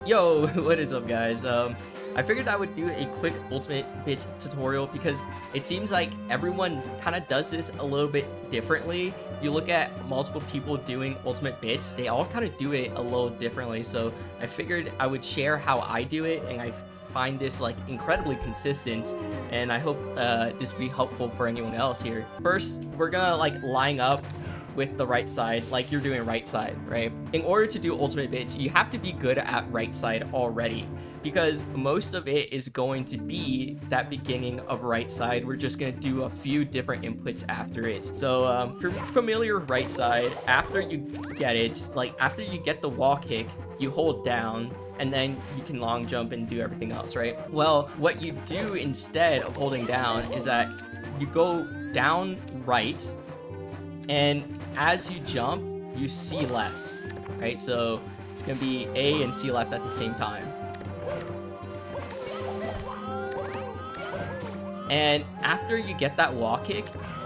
Yo, what is up, guys? I figured I would do a quick ultimate bits tutorial because it seems like everyone kind of does this a little bit differently. If you look at multiple people doing ultimate bits, they all kind of do it a little differently. So I figured I would share how I do it, and I find this like incredibly consistent, and I hope this will be helpful for anyone else here. First, we're gonna like line up with the right side, like you're doing right side, right? In order to do ultimate bits, you have to be good at right side already, because most of it is going to be that beginning of right side. We're just gonna do a few different inputs after it. So for familiar right side, after you get it, like after you get the wall kick, you hold down, and then you can long jump and do everything else, right? Well, what you do instead of holding down is that you go down right, and as you jump, you see left, right? So it's gonna be A and C left at the same time. And after you get that wall kick,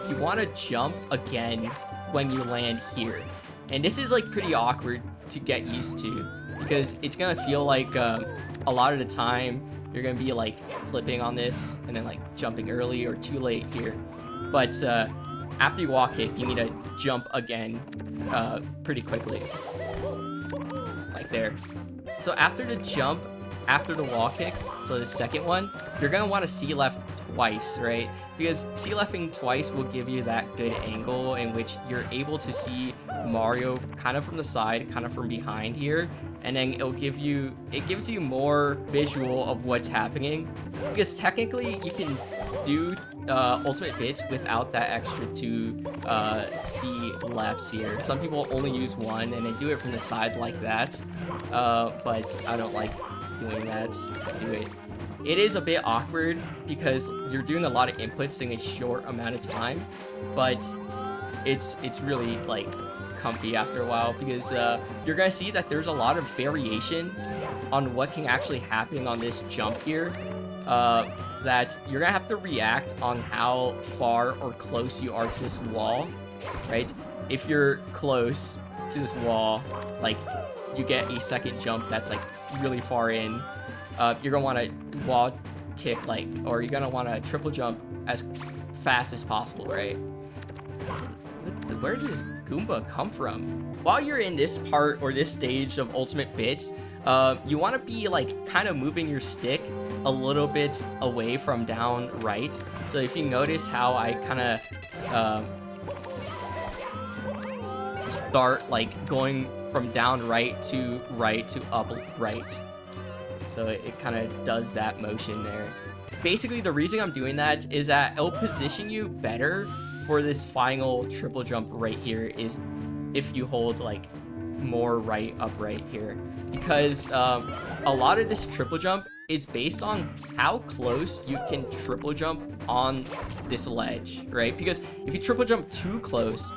you want to jump again when you land here. And this is like pretty awkward to get used to, because it's gonna feel like a lot of the time you're gonna be like clipping on this and then like jumping early or too late here. But after you wall kick, you need to jump again pretty quickly, like there. So after the jump, after the wall kick, so the second one, you're gonna want to C left twice, right? Because C lefting twice will give you that good angle in which you're able to see Mario kind of from the side, kind of from behind here, and then it gives you more visual of what's happening. Because technically you can do ultimate bits without that extra two C lefts here. Some people only use one and they do it from the side like that, but I don't like doing that. It is a bit awkward because you're doing a lot of inputs in a short amount of time, but it's really like comfy after a while, because you're gonna see that there's a lot of variation on what can actually happen on this jump here, that you're gonna have to react on how far or close you are to this wall, right? If you're close to this wall, like you get a second jump that's like really far in, you're gonna want to wall kick, like, or you're gonna want to triple jump as fast as possible, right? So, where did this Goomba come from? While you're in this part or this stage of ultimate bits, you want to be like kind of moving your stick a little bit away from down right. So if you notice how I kind of start like going from down right to up right. So it kind of does that motion there. Basically, the reason I'm doing that is that it'll position you better for this final triple jump right here, is if you hold like more right upright here, because a lot of this triple jump is based on how close you can triple jump on this ledge, right? Because if you triple jump too close,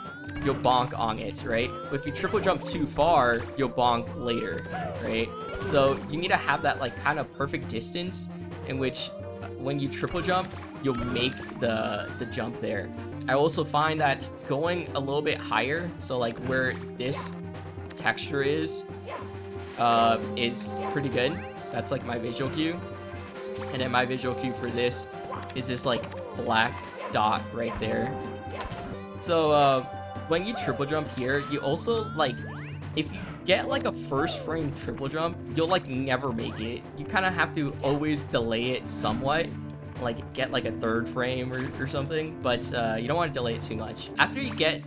you'll bonk on it, right? But if you triple jump too far, you'll bonk later, right? So you need to have that like kind of perfect distance in which when you triple jump, you'll make the jump there. I also find that going a little bit higher, so like where this texture is pretty good. That's like my visual cue. And then my visual cue for this is this like black dot right there. So when you triple jump here, you also like, if you get like a first frame triple jump, you'll like never make it. You kind of have to always delay it somewhat, like get like a third frame or something, but you don't want to delay it too much. After you get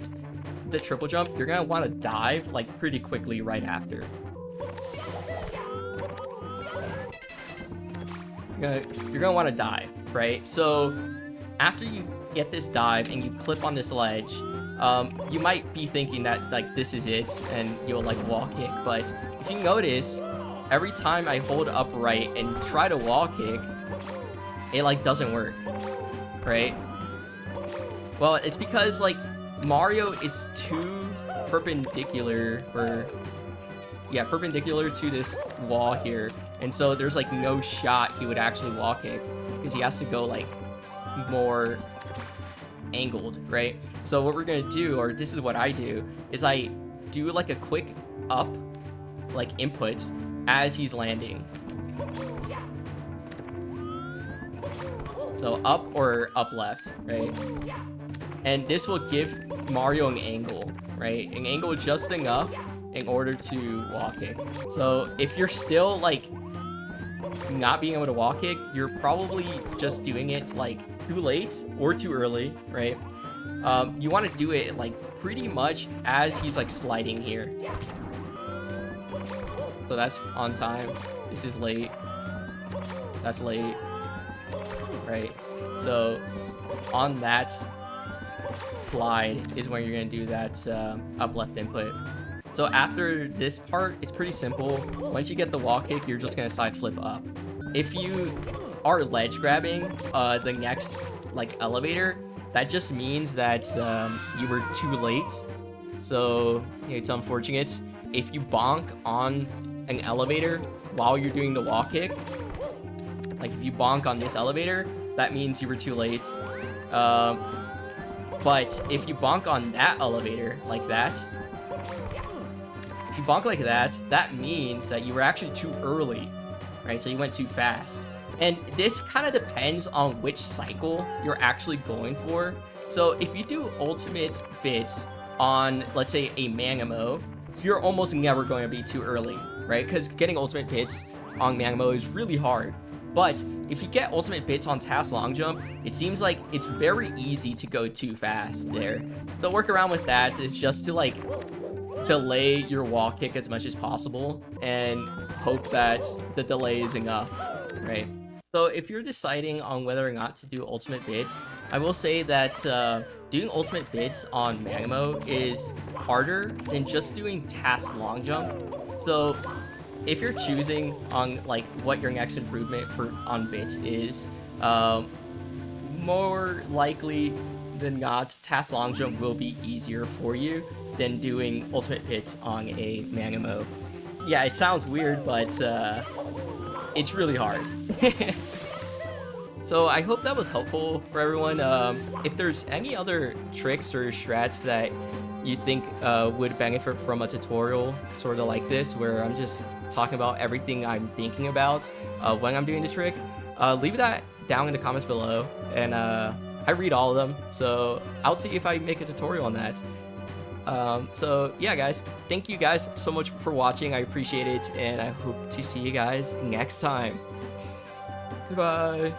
the triple jump, you're gonna want to dive like pretty quickly right after. You're gonna want to dive, right? So after you get this dive and you clip on this ledge, you might be thinking that like this is it and you'll like wall kick, but if you notice, every time I hold upright and try to wall kick, it like doesn't work, right? Well, it's because like Mario is too perpendicular, perpendicular to this wall here, and so there's like no shot he would actually wall kick, because he has to go like more angled, right? So what we're gonna do, or this is what I do, is I do like a quick up like input, as he's landing. So up or up left, right? And this will give Mario an angle, right? An angle just enough in order to wall kick. So if you're still like not being able to wall kick, you're probably just doing it like too late or too early, right? You want to do it like pretty much as he's like sliding here. So that's on time. This is late. That's late. Right? So on that slide is when you're going to do that up left input. So after this part, it's pretty simple. Once you get the wall kick, you're just going to side flip up. If you are ledge grabbing the next like elevator, that just means that you were too late. So it's unfortunate. If you bonk on an elevator while you're doing the wall kick, like if you bonk on this elevator, that means you were too late. But if you bonk on that elevator like that, if you bonk like that, that means that you were actually too early, right? So you went too fast. And this kind of depends on which cycle you're actually going for. So if you do ultimate bits on, let's say, a Mangamo, you're almost never going to be too early, right? Because getting ultimate bits on Mangamo is really hard. But if you get ultimate bits on Task Long Jump, it seems like it's very easy to go too fast there. The workaround with that is just to like delay your wall kick as much as possible and hope that the delay is enough, right? So if you're deciding on whether or not to do ultimate bits, I will say that doing ultimate bits on Mangamo is harder than just doing Task Long Jump. So if you're choosing on like what your next improvement for on bits is, more likely than not, Task Long Jump will be easier for you than doing ultimate bits on a Mangamo. Yeah, it sounds weird, but it's really hard. So I hope that was helpful for everyone. If there's any other tricks or strats that you think would benefit from a tutorial sort of like this, where I'm just talking about everything I'm thinking about when I'm doing the trick, leave that down in the comments below, and I read all of them, so I'll see if I make a tutorial on that. So yeah, guys, thank you guys so much for watching. I appreciate it, and I hope to see you guys next time. Goodbye.